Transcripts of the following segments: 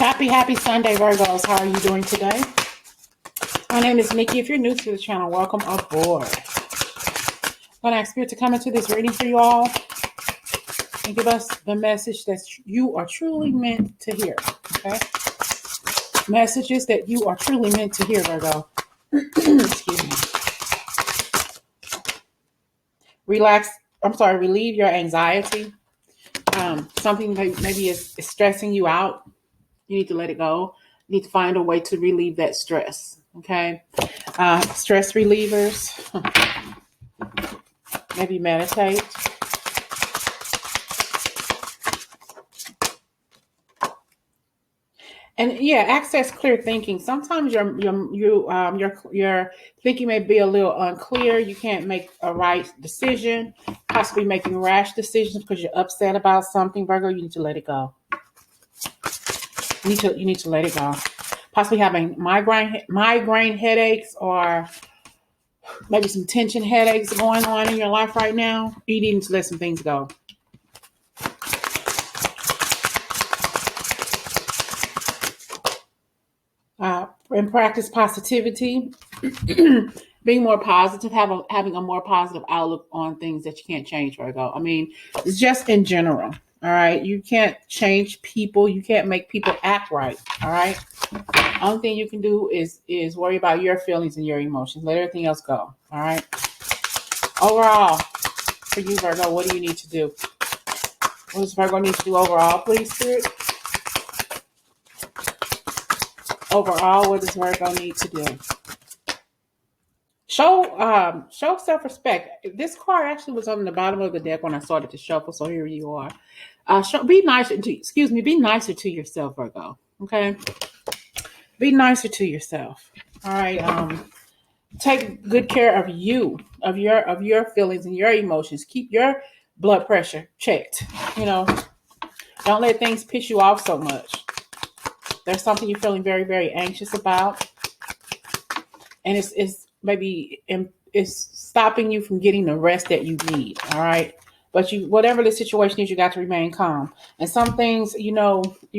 Happy Sunday, Virgos. How are you doing today? My name is Nikki. If you're new to the channel, welcome aboard. I'm going to ask Spirit to come into this reading for you all and give us the message that you are truly meant to hear. Okay? Messages that you are truly meant to hear, Virgo. Excuse me. Relieve your anxiety. Something that maybe is stressing you out. You need to let it go. You need to find a way to relieve that stress. Okay. Stress relievers. Maybe meditate. And yeah, access clear thinking. Sometimes your thinking may be a little unclear. You can't make a right decision, possibly making rash decisions because you're upset about something. Virgo, you need to let it go. You need to let it go. Possibly having migraine headaches or maybe some tension headaches going on in your life right now. You need to let some things go. And practice positivity. Being more positive, having a more positive outlook on things that you can't change, Virgo. I mean, it's just in general. All right. You can't change people. You can't make people act right. All right. Only thing you can do is worry about your feelings and your emotions. Let everything else go. All right. Overall, for you, Virgo, what do you need to do? What does Virgo need to do overall, please, Spirit? Overall, what does Virgo need to do? Show self-respect. This card actually was on the bottom of the deck when I started to shuffle, so here you are. Be nicer to yourself, Virgo. Okay? Be nicer to yourself. All right. Take good care of you, of your feelings and your emotions. Keep your blood pressure checked. Don't let things piss you off so much. There's something you're feeling very, very anxious about, and it's stopping you from getting the rest that you need. All right. But whatever the situation is, you got to remain calm. And some things, you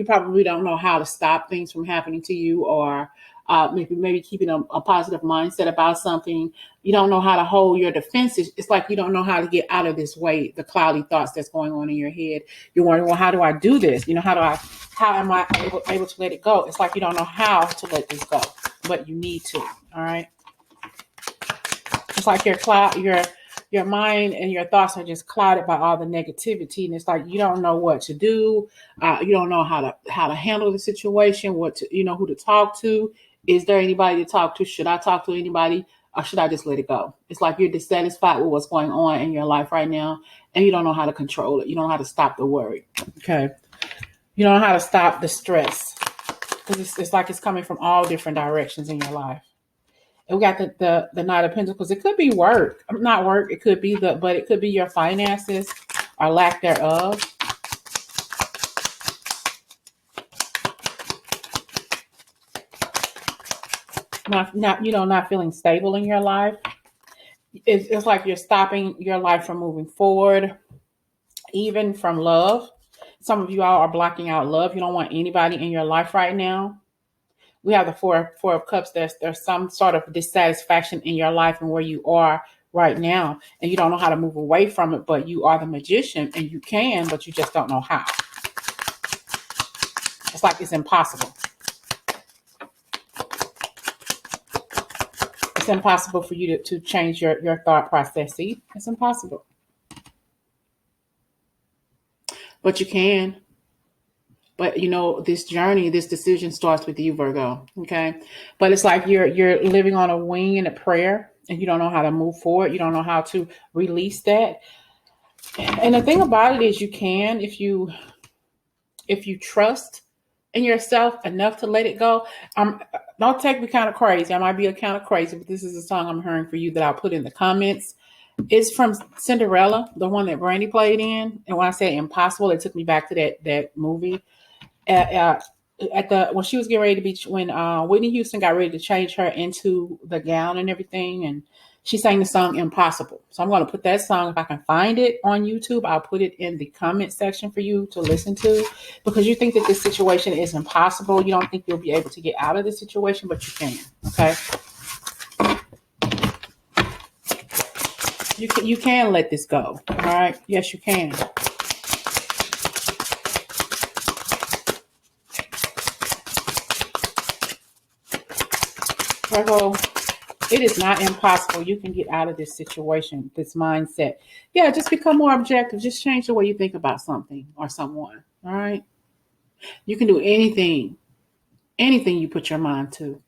probably don't know how to stop things from happening to you, or maybe keeping a positive mindset about something. You don't know how to hold your defenses. It's like you don't know how to get out of this way, the cloudy thoughts that's going on in your head. You're wondering, well, how do I do this? How am I able to let it go? It's like you don't know how to let this go, but you need to. All right. It's like your mind and your thoughts are just clouded by all the negativity, and it's like you don't know what to do. You don't know how to handle the situation. Who to talk to. Is there anybody to talk to? Should I talk to anybody, or should I just let it go? It's like you're dissatisfied with what's going on in your life right now, and you don't know how to control it. You don't know how to stop the worry. Okay, you don't know how to stop the stress, because it's like it's coming from all different directions in your life. And we got the Knight of Pentacles. It could be work, not work. It could be but it could be your finances or lack thereof. Not feeling stable in your life. It's like you're stopping your life from moving forward, even from love. Some of you all are blocking out love. You don't want anybody in your life right now. We have the four of cups. There's some sort of dissatisfaction in your life and where you are right now, and you don't know how to move away from it, but you are the magician and you can, but you just don't know how. It's like it's impossible. It's impossible for you to change your thought process. See, it's impossible. But you can. But this journey, this decision starts with you, Virgo. Okay. But it's like you're living on a wing and a prayer, and you don't know how to move forward. You don't know how to release that. And the thing about it is you can, if you trust in yourself enough to let it go. Don't take me kind of crazy. I might be a kind of crazy, but this is a song I'm hearing for you that I'll put in the comments. It's from Cinderella, the one that Brandy played in. And when I say impossible, it took me back to that movie. When she was getting ready to be, when Whitney Houston got ready to change her into the gown and everything, and She sang the song Impossible. So I'm going to put that song, if I can find it on YouTube, I'll put it in the comment section for you to listen to, because you think that this situation is impossible. You don't think you'll be able to get out of this situation, but you can. Okay. You can let this go. All right. Yes, you can. Virgo, it is not impossible. You can get out of this situation, this mindset. Yeah, just become more objective. Just change the way you think about something or someone. All right. You can do anything you put your mind to.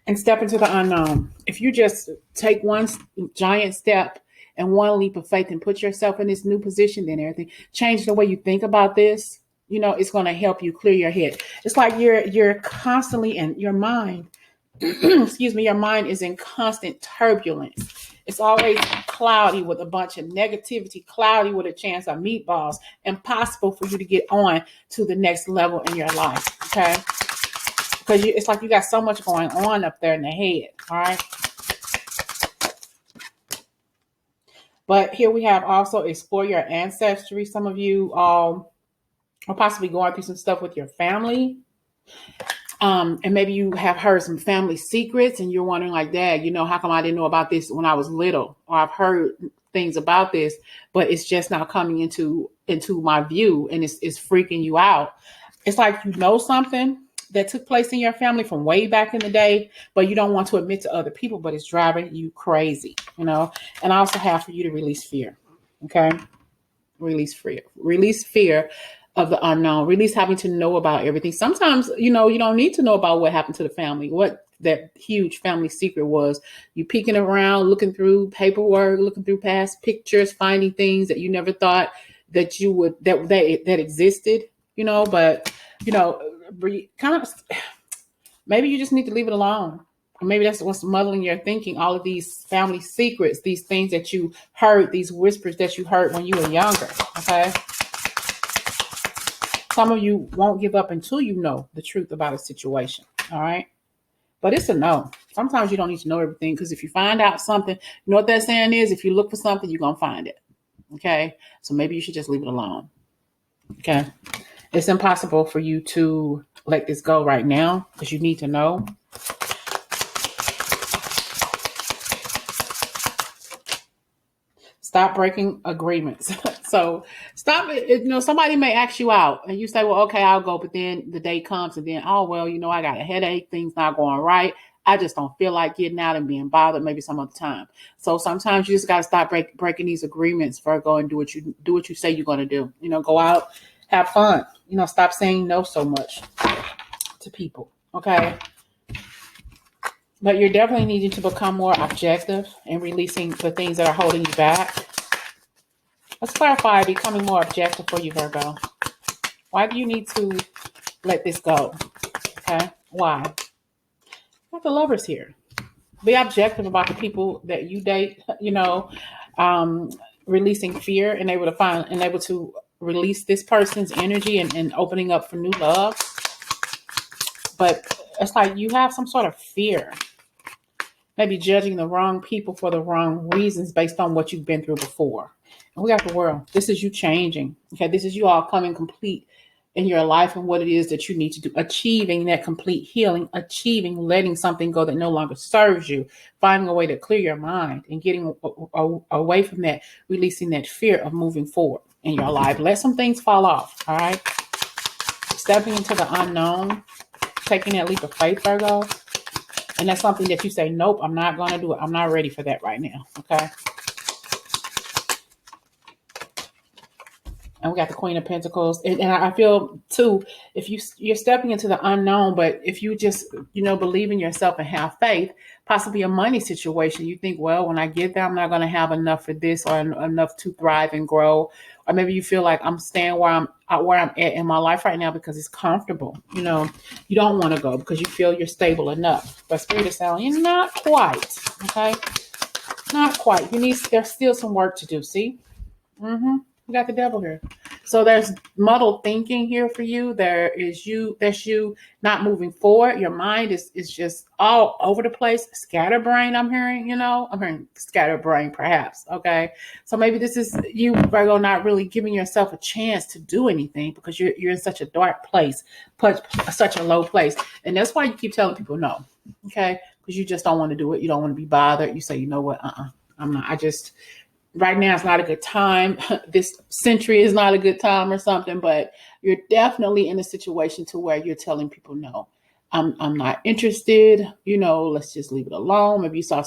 And step into the unknown. If you just take one giant step and one leap of faith and put yourself in this new position, then everything change the way you think about this. You know, it's going to help you clear your head. It's like you're constantly in your mind. Excuse me, your mind is in constant turbulence. It's always cloudy with a bunch of negativity, cloudy with a chance of meatballs. Impossible for you to get on to the next level in your life. Okay. Because it's like you got so much going on up there in the head. All right. But here we have also explore your ancestry. Some of you are possibly going through some stuff with your family. And maybe you have heard some family secrets and you're wondering like, Dad, you know, how come I didn't know about this when I was little? Or I've heard things about this, but it's just now coming into my view and it's freaking you out. It's like, you know, something that took place in your family from way back in the day, but you don't want to admit to other people, but it's driving you crazy, you know. And I also have for you to release fear. Okay. Release fear of the unknown, release having to know about everything. Sometimes, you know, you don't need to know about what happened to the family, what that huge family secret was. You peeking around, looking through paperwork, looking through past pictures, finding things that you never thought that you would, that existed, you know, but, you know, kind of, maybe you just need to leave it alone. Or maybe that's what's muddling your thinking. All of these family secrets, these things that you heard, these whispers that you heard when you were younger. Okay. Some of you won't give up until you know the truth about a situation. All right. But it's a no. Sometimes you don't need to know everything, because if you find out something, you know what that saying is? If you look for something, you're going to find it. Okay. So maybe you should just leave it alone. Okay. It's impossible for you to let this go right now because you need to know. Stop breaking agreements. So stop it. You know, somebody may ask you out and you say, well, okay, I'll go. But then the day comes and then, oh, well, you know, I got a headache. Things not going right. I just don't feel like getting out and being bothered maybe some other time. So sometimes you just got to stop breaking these agreements, Virgo, and do what you say you're going to do. You know, go out, have fun. You know, stop saying no so much to people. Okay. But you're definitely needing to become more objective and releasing the things that are holding you back. Let's clarify becoming more objective for you, Virgo. Why do you need to let this go? Okay. Why? Got the Lovers here. Be objective about the people that you date, you know, releasing fear and able to release this person's energy and opening up for new love. But it's like you have some sort of fear. Maybe judging the wrong people for the wrong reasons based on what you've been through before. And we got the World. This is you changing. Okay, this is you all coming complete in your life and what it is that you need to do. Achieving that complete healing, achieving letting something go that no longer serves you, finding a way to clear your mind and getting away from that, releasing that fear of moving forward in your life. Let some things fall off, all right? Stepping into the unknown, taking that leap of faith, Virgo. And that's something that you say, nope, I'm not going to do it. I'm not ready for that right now. Okay. And we got the Queen of Pentacles. And I feel too, if you're stepping into the unknown, but if you just, you know, believe in yourself and have faith, possibly a money situation, you think, well, when I get there, I'm not going to have enough for this or enough to thrive and grow. Or maybe you feel like I'm staying where I'm at in my life right now because it's comfortable. You know, you don't want to go because you feel you're stable enough. But Spirit is telling you, not quite. Okay. Not quite. There's still some work to do. See? We got the Devil here. So there's muddled thinking here for you. There's you not moving forward. Your mind is just all over the place. Scatterbrain, I'm hearing, I'm hearing scatterbrain perhaps. Okay. So maybe this is you, Virgo, not really giving yourself a chance to do anything because you're in such a dark place, such a low place. And that's why you keep telling people no. Okay. Because you just don't want to do it. You don't want to be bothered. You say, you know what? I'm not. Right now it's not a good time. This century is not a good time or something, but you're definitely in a situation to where you're telling people, no, I'm not interested. Let's just leave it alone. Maybe you saw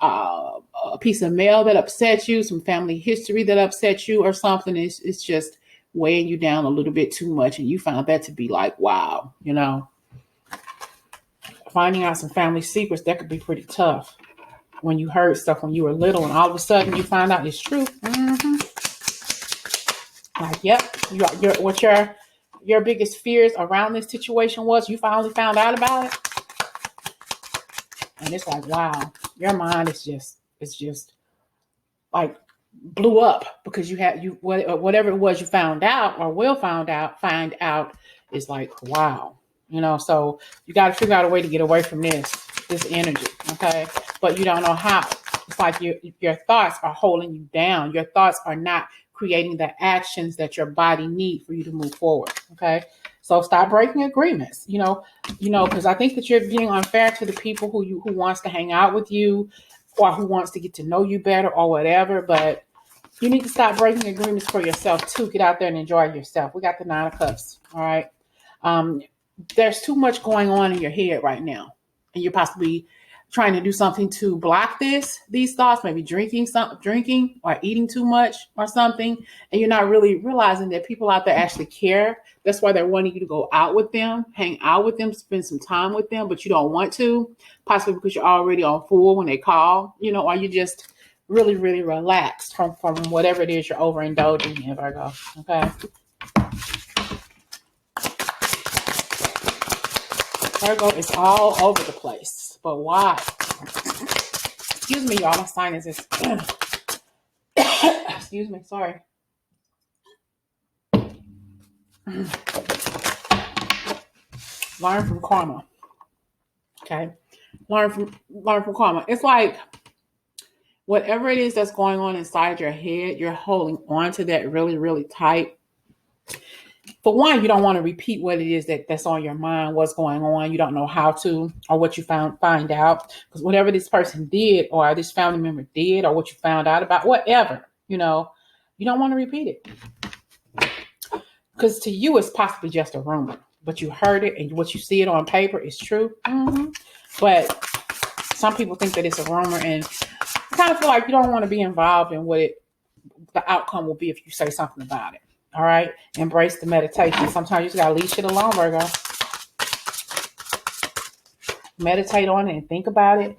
a piece of mail that upset you, some family history that upset you or something. It's just weighing you down a little bit too much. And you found that to be like, wow, finding out some family secrets, that could be pretty tough. When you heard stuff when you were little and all of a sudden you find out it's true. Like, yep, what your biggest fears around this situation was, you finally found out about it. And it's like, wow, your mind is just like blew up because whatever it was you found out or will find out is like, wow. So you got to figure out a way to get away from this energy. Okay. But you don't know how. It's like your thoughts are holding you down. Your thoughts are not creating the actions that your body needs for you to move forward. Okay. So stop breaking agreements, because I think that you're being unfair to the people who wants to hang out with you or who wants to get to know you better or whatever. But you need to stop breaking agreements for yourself too. Get out there and enjoy yourself. We got the 9 of Cups. All right. There's too much going on in your head right now, and you're possibly trying to do something to block these thoughts, maybe drinking or eating too much or something. And you're not really realizing that people out there actually care. That's why they're wanting you to go out with them, hang out with them, spend some time with them, but you don't want to, possibly because you're already on full when they call, or you just really, really relaxed from whatever it is you're overindulging in, Virgo. Okay. Virgo is all over the place, but why? Excuse me, y'all. My sinuses. Excuse me. Sorry. Learn from karma. Okay. Learn from karma. It's like whatever it is that's going on inside your head, you're holding on to that really, really tight. For one, you don't want to repeat what it is that's on your mind, what's going on. You don't know how to, or what you find out. Because whatever this person did, or this family member did, or what you found out about, whatever, you don't want to repeat it. Because to you, it's possibly just a rumor. But you heard it, and what you see it on paper is true. Mm-hmm. But some people think that it's a rumor, and kind of feel like you don't want to be involved in what the outcome will be if you say something about it. All right. Embrace the meditation. Sometimes you just got to leave shit alone, Virgo. Meditate on it and think about it.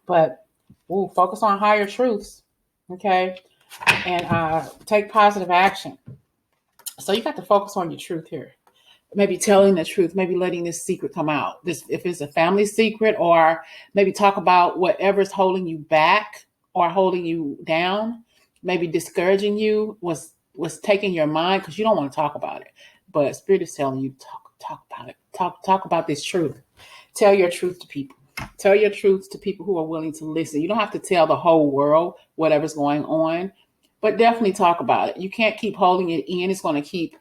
But focus on higher truths. Okay. And take positive action. So you got to focus on your truth here. Maybe telling the truth, maybe letting this secret come out. If it's a family secret, or maybe talk about whatever's holding you back or holding you down, maybe discouraging you was taking your mind, because you don't want to talk about it. But Spirit is telling you, talk about it. Talk about this truth. Tell your truth to people. Tell your truth to people who are willing to listen. You don't have to tell the whole world whatever's going on, but definitely talk about it. You can't keep holding it in. It's going to keep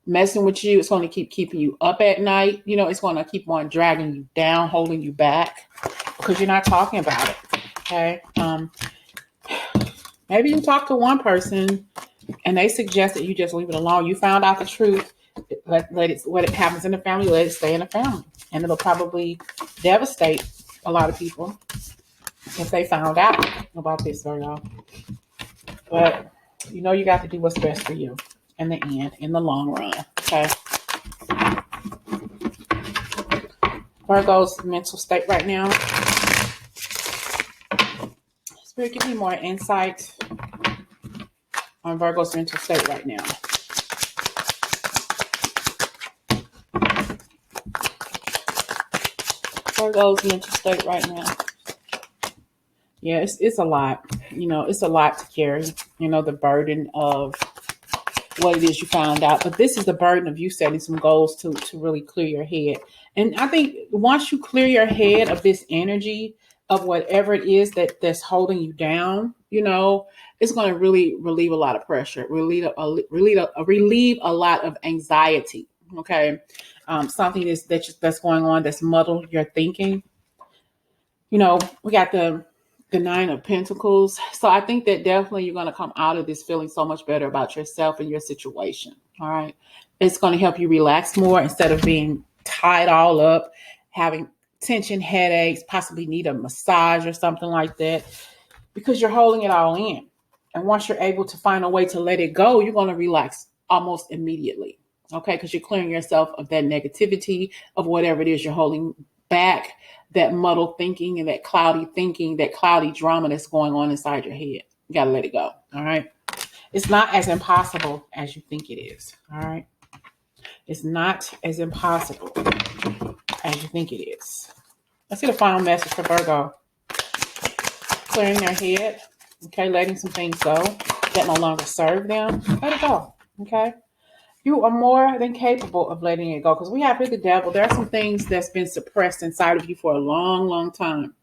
messing with you. It's going to keep keeping you up at night. It's going to keep on dragging you down, holding you back, because you're not talking about it. Okay. Maybe you talk to one person and they suggest that you just leave it alone. You found out the truth. Let it, what it happens in the family, let it stay in the family. And it'll probably devastate a lot of people if they found out about this, Virgo. But you got to do what's best for you in the end, in the long run. Okay. Virgo's mental state right now. Spirit, give me more insight on Virgo's mental state right now. Virgo's mental state right now. Yeah, it's a lot. It's a lot to carry. The burden of what it is you found out. But this is the burden of you setting some goals to really clear your head. And I think once you clear your head of this energy of whatever it is that's holding you down, it's going to really relieve a lot of pressure, relieve a lot of anxiety. Okay. Something that's going on that's muddled your thinking. We got the Nine of Pentacles. So I think that definitely you're going to come out of this feeling so much better about yourself and your situation. All right. It's going to help you relax more instead of being tied all up, having tension, headaches, possibly need a massage or something like that, because you're holding it all in. And once you're able to find a way to let it go, you're going to relax almost immediately. Okay. Because you're clearing yourself of that negativity, of whatever it is you're holding back, that muddled thinking and that cloudy drama that's going on inside your head. You got to let it go. All right. It's not as impossible as you think it is. All right. It's not as impossible as you think it is. Let's get a final message for Virgo. Clearing their head. Okay. Letting some things go that no longer serve them. Let it go. Okay. You are more than capable of letting it go, because we have here the devil. There are some things that's been suppressed inside of you for a long, long time.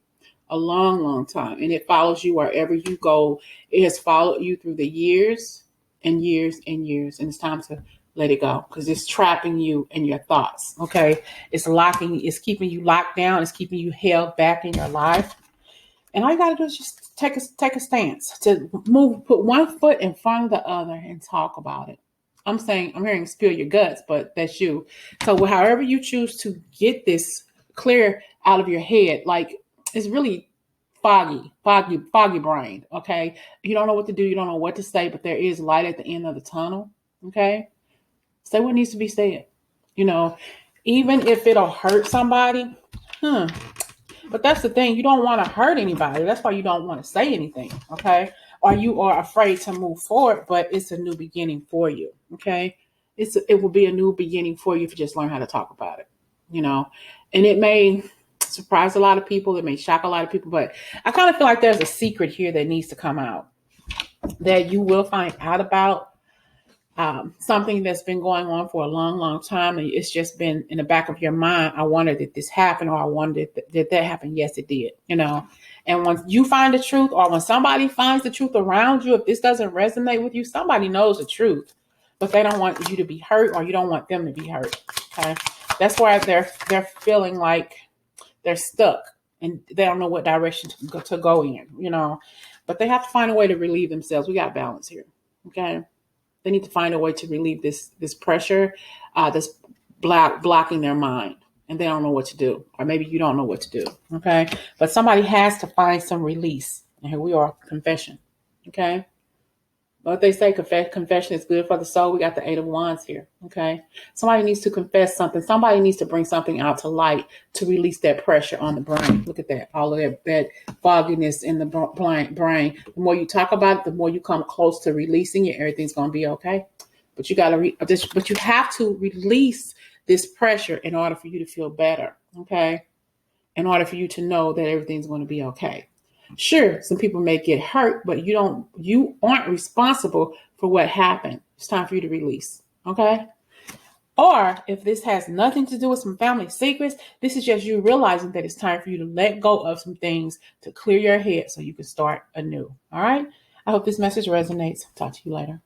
A long, long time. And it follows you wherever you go. It has followed you through the years and years and years. And it's time to let it go, because it's trapping you in your thoughts. Okay. It's keeping you locked down. It's keeping you held back in your life. And all you got to do is just take a stance to put one foot in front of the other and talk about it. I'm hearing spill your guts, but that's you. So however you choose to get this clear out of your head, like it's really foggy brain. Okay. You don't know what to do. You don't know what to say, but there is light at the end of the tunnel. Okay. Say what needs to be said, even if it'll hurt somebody. But that's the thing. You don't want to hurt anybody. That's why you don't want to say anything. Okay. Or you are afraid to move forward, but it's a new beginning for you. Okay. It will be a new beginning for you if you just learn how to talk about it, and it may surprise a lot of people. It may shock a lot of people, but I kind of feel like there's a secret here that needs to come out that you will find out about. Something that's been going on for a long, long time. And it's just been in the back of your mind. I wondered did this happen, or I wondered did that happen? Yes, it did, And when you find the truth, or when somebody finds the truth around you, if this doesn't resonate with you, somebody knows the truth, but they don't want you to be hurt, or you don't want them to be hurt. Okay. That's why they're feeling like they're stuck and they don't know what direction to go in, but they have to find a way to relieve themselves. We got balance here. Okay. They need to find a way to relieve this pressure that's blocking their mind, and they don't know what to do. Or maybe you don't know what to do. Okay. But somebody has to find some release. And here we are, confession. Okay. What they say, confession is good for the soul. We got the 8 of Wands here. Okay. Somebody needs to confess something. Somebody needs to bring something out to light to release that pressure on the brain. Look at that. All of that fogginess in the brain. The more you talk about it, the more you come close to releasing it. Everything's going to be okay. But you have to release this pressure in order for you to feel better. Okay. In order for you to know that everything's going to be okay. Sure, some people may get hurt, but you aren't responsible for what happened. It's time for you to release. Okay. Or if this has nothing to do with some family secrets, this is just you realizing that it's time for you to let go of some things to clear your head so you can start anew. All right. I hope this message resonates. Talk to you later.